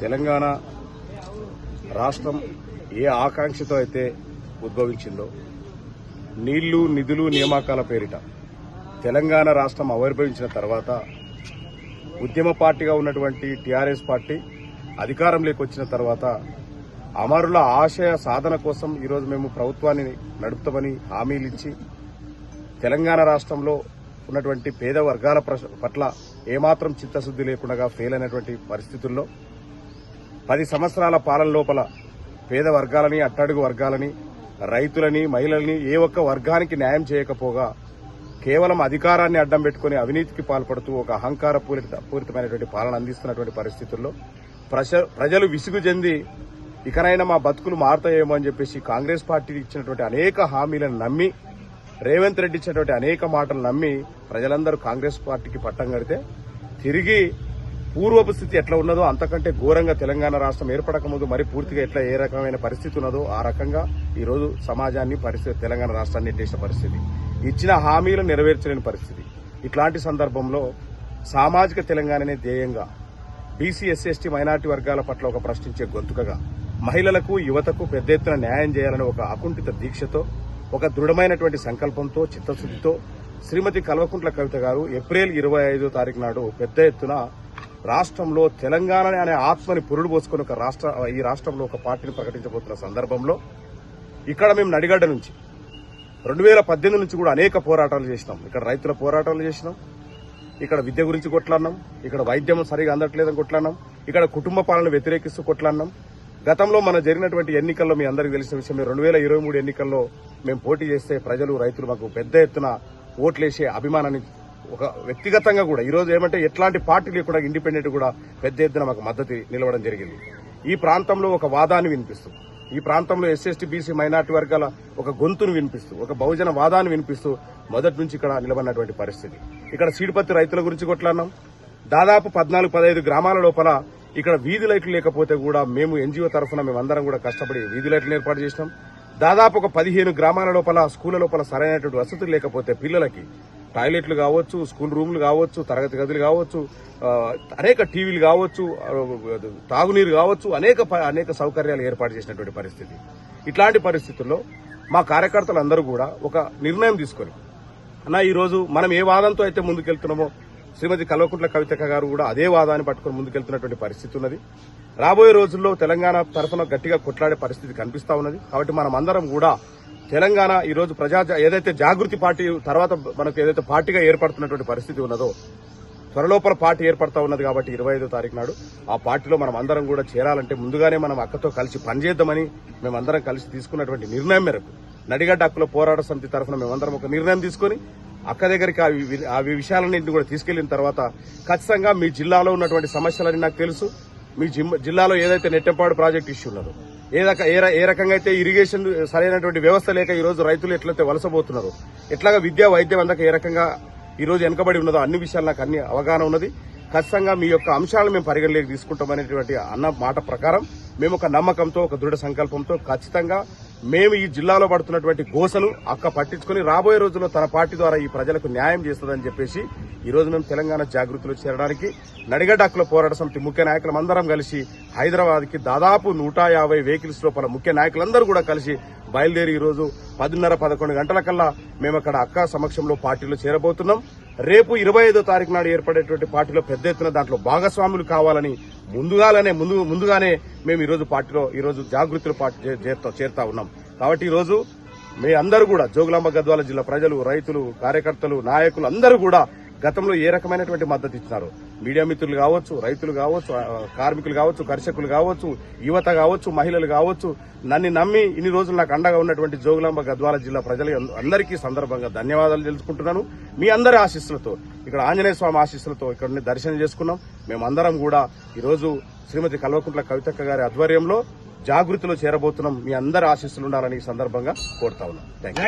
తెలంగాణ రాష్ట్రం ఏ ఆకాంక్షతో అయితే ఉద్భవించిందో నీళ్లు నిధులు నియామకాల పేరిట తెలంగాణ రాష్ట్రం ఆవిర్భవించిన తర్వాత ఉద్యమ పార్టీగా ఉన్నటువంటి టీఆర్ఎస్ పార్టీ అధికారంలోకి వచ్చిన తర్వాత అమరుల ఆశయ సాధన కోసం ఈరోజు మేము ప్రభుత్వాన్ని నడుపుతామని హామీలు ఇచ్చి తెలంగాణ రాష్ట్రంలో ఉన్నటువంటి పేద వర్గాల పట్ల ఏమాత్రం చిత్తశుద్ది లేకుండా ఫెయిల్ అయినటువంటి పరిస్థితుల్లో 10 సంవత్సరాల పాలన లోపల పేద వర్గాలని అట్టడుగు వర్గాలని రైతులని మహిళల్ని ఏ ఒక్క వర్గానికి న్యాయం చేయకపోగా కేవలం అధికారాన్ని అడ్డం పెట్టుకుని అవినీతికి పాల్పడుతూ ఒక అహంకార పూరితమైనటువంటి పాలన అందిస్తున్నటువంటి పరిస్థితుల్లో ప్రజలు విసుగు చెంది ఇకనైనా మా బతుకులు మారుతాయేమో అని చెప్పేసి కాంగ్రెస్ పార్టీ ఇచ్చినటువంటి అనేక హామీలను నమ్మి రేవంత్ రెడ్డి ఇచ్చినటువంటి అనేక మాటలు నమ్మి ప్రజలందరూ కాంగ్రెస్ పార్టీకి పట్టం కడితే తిరిగి పూర్వపు స్థితి ఎట్లా ఉన్నదో అంతకంటే ఘోరంగా తెలంగాణ రాష్ట్రం ఏర్పడక ముందు మరి పూర్తిగా ఎట్లా ఏ రకమైన పరిస్థితి ఉన్నదో ఆ రకంగా ఈరోజు సమాజాన్ని తెలంగాణ రాష్ట్రాన్ని ఎట్టేసిన పరిస్థితి, ఇచ్చిన హామీలు నెరవేర్చలేని పరిస్థితి. ఇట్లాంటి సందర్భంలో సామాజిక తెలంగాణనే ధ్యేయంగా బీసీ ఎస్సీ ఎస్టీ మైనార్టీ వర్గాల పట్ల ఒక ప్రశ్నించే గొంతుకగా మహిళలకు యువతకు పెద్ద ఎత్తున న్యాయం చేయాలని ఒక అకుంఠిత దీక్షతో ఒక దృఢమైనటువంటి సంకల్పంతో చిత్తశుద్దితో శ్రీమతి కల్వకుంట్ల కవిత గారు ఏప్రిల్ 25వ తారీఖు నాడు పెద్ద ఎత్తున రాష్ట్రంలో తెలంగాణ అనే ఆత్మని పురుడు పోసుకుని ఈ రాష్ట్రంలో ఒక పార్టీని ప్రకటించబోతున్న సందర్భంలో ఇక్కడ మేము నడిగడ్డ నుంచి 2018 నుంచి కూడా అనేక పోరాటాలు చేసినాం. ఇక్కడ రైతుల పోరాటాలు చేసినాం, ఇక్కడ విద్య గురించి కొట్లాడినాం, ఇక్కడ వైద్యం సరిగా అందట్లేదని కొట్లాడినాం, ఇక్కడ కుటుంబ పాలన వ్యతిరేకిస్తూ కొట్లాడినాం. గతంలో మన జరిగినటువంటి ఎన్నికల్లో మీ అందరికీ తెలిసిన విషయం 2023 ఎన్నికల్లో మేము పోటీ చేస్తే ప్రజలు రైతులు మాకు పెద్ద ఎత్తున ఓట్లేసే అభిమానాన్ని ఒక వ్యక్తిగతంగా కూడా ఈరోజు ఏమంటే ఎట్లాంటి పార్టీ లేకుండా ఇండిపెండెంట్ కూడా పెద్ద ఎత్తున మాకు మద్దతు నిలవడం జరిగింది. ఈ ప్రాంతంలో ఒక వాదాన్ని వినిపిస్తూ, ఈ ప్రాంతంలో ఎస్సీ బీసీ మైనార్టీ వర్గాల ఒక గొంతును వినిపిస్తూ, ఒక బహుజన వాదాన్ని వినిపిస్తూ మొదటి నుంచి ఇక్కడ నిలబడినటువంటి పరిస్థితి. ఇక్కడ సీడిపత్తి రైతుల గురించి కొట్లాడినాం. దాదాపు 14-15 గ్రామాల లోపల ఇక్కడ వీధి లైట్లు లేకపోతే కూడా మేము ఎన్జీఓ తరఫున మేమందరం కూడా కష్టపడి వీధి లైట్లు ఏర్పాటు చేసినాం. దాదాపు ఒక 15 గ్రామాల లోపల స్కూళ్ల లోపల సరైనటువంటి వసతులు లేకపోతే పిల్లలకి టాయిలెట్లు కావచ్చు, స్కూల్ రూమ్లు కావచ్చు, తరగతి గదులు కావచ్చు, అనేక టీవీలు కావచ్చు, తాగునీరు కావచ్చు, అనేక సౌకర్యాలు ఏర్పాటు చేసినటువంటి పరిస్థితి. ఇట్లాంటి పరిస్థితుల్లో మా కార్యకర్తలందరూ కూడా ఒక నిర్ణయం తీసుకొని అన్న ఈరోజు మనం ఏ వాదంతో అయితే ముందుకెళ్తున్నామో శ్రీమతి కల్వకుంట్ల కవిత గారు కూడా అదే వాదాన్ని పట్టుకుని ముందుకెళ్తున్నటువంటి పరిస్థితి ఉన్నది. రాబోయే రోజుల్లో తెలంగాణ తరఫున గట్టిగా కొట్లాడే పరిస్థితి కనిపిస్తా ఉన్నది. కాబట్టి మనం అందరం కూడా తెలంగాణ ఈరోజు ఏదైతే జాగృతి పార్టీ తర్వాత మనకు ఏదైతే పార్టీగా ఏర్పడుతున్నటువంటి పరిస్థితి ఉన్నదో త్వరలోపల పార్టీ ఏర్పడతా ఉన్నది. కాబట్టి 25వ తారీఖు నాడు ఆ పార్టీలో మనం అందరం కూడా చేరాలంటే ముందుగానే మనం అక్కతో కలిసి పనిచేద్దామని మేమందరం కలిసి తీసుకున్నటువంటి నిర్ణయం మేరకు నడిగడ్డ హక్కుల పోరాట సమితి తరఫున మేమందరం ఒక నిర్ణయం తీసుకుని అక్క దగ్గరికి ఆ విషయాలన్నింటినీ కూడా తీసుకెళ్లిన తర్వాత ఖచ్చితంగా మీ జిల్లాలో ఉన్నటువంటి సమస్యలని నాకు తెలుసు. మీ జిల్లాలో ఏదైతే నెట్టెంపాడు ప్రాజెక్టు ఇష్యూ ఉన్నదో, ఏ రకంగా అయితే ఇరిగేషన్ సరైనటువంటి వ్యవస్థ లేక ఈ రోజు రైతులు ఎట్లయితే వలసపోతున్నారో, ఎట్లాగా విద్యా వైద్యం అందక ఏ రకంగా ఈ రోజు వెనుకబడి ఉన్నదో అన్ని విషయాలు నాకు అన్ని అవగాహన ఉన్నది. ఖచ్చితంగా మీ యొక్క అంశాలను మేము పరిగణలోకి తీసుకుంటామనేటువంటి అన్న మాట ప్రకారం మేము ఒక నమ్మకంతో ఒక దృఢ సంకల్పంతో ఖచ్చితంగా మేము ఈ జిల్లాలో పడుతున్నటువంటి గోసను అక్క పట్టించుకుని రాబోయే రోజుల్లో తన పార్టీ ద్వారా ఈ ప్రజలకు న్యాయం చేస్తుందని చెప్పేసి ఈ రోజు మేము తెలంగాణ జాగృతిలో చేరడానికి నడిగడ్డ హక్కుల పోరాట సమితి ముఖ్య నాయకులందరం కలిసి హైదరాబాద్కి దాదాపు 150 వెహికల్స్ లోపల ముఖ్య నాయకులందరూ కూడా కలిసి బయలుదేరి ఈ రోజు 10:30-11 గంటల కల్లా మేము అక్కడ అక్క సమక్షంలో పార్టీలో చేరబోతున్నాం. రేపు 25వ తారీఖు నాడు ఏర్పడేటువంటి పార్టీలో పెద్ద ఎత్తున దాంట్లో భాగస్వాములు కావాలని ముందుగానే మేము ఈరోజు పార్టీలో ఈరోజు జాగృతిలో చేరుతా ఉన్నాం. కాబట్టి ఈరోజు మీ అందరూ కూడా జోగులాంబ గద్వాల జిల్లా ప్రజలు, రైతులు, కార్యకర్తలు, నాయకులు అందరూ కూడా గతంలో ఏ రకమైనటువంటి మద్దతు ఇచ్చినారు, మీడియా మిత్రులు కావచ్చు, రైతులు కావచ్చు, కార్మికులు కావచ్చు, కర్షకులు కావచ్చు, యువత కావచ్చు, మహిళలు కావచ్చు, నన్ను నమ్మి ఇన్ని రోజులు నాకు అండగా ఉన్నటువంటి జోగులాంబ గద్వాల జిల్లా ప్రజలు అందరికీ సందర్భంగా ధన్యవాదాలు తెలుసుకుంటున్నాను. మీ అందరి ఆశీస్సులతో ఇక్కడ ఆంజనేయ స్వామి ఆశీస్సులతో ఇక్కడ దర్శనం చేసుకున్నాం. మేమందరం కూడా ఈరోజు శ్రీమతి కల్వకుంట్ల కవితక్క గారి ఆధ్వర్యంలో జాగృతిలో చేరబోతున్నాం. మీ అందరి ఆశీస్సులు ఉండాలని ఈ సందర్భంగా కోరుతా ఉన్నాం. థాంక్యూ.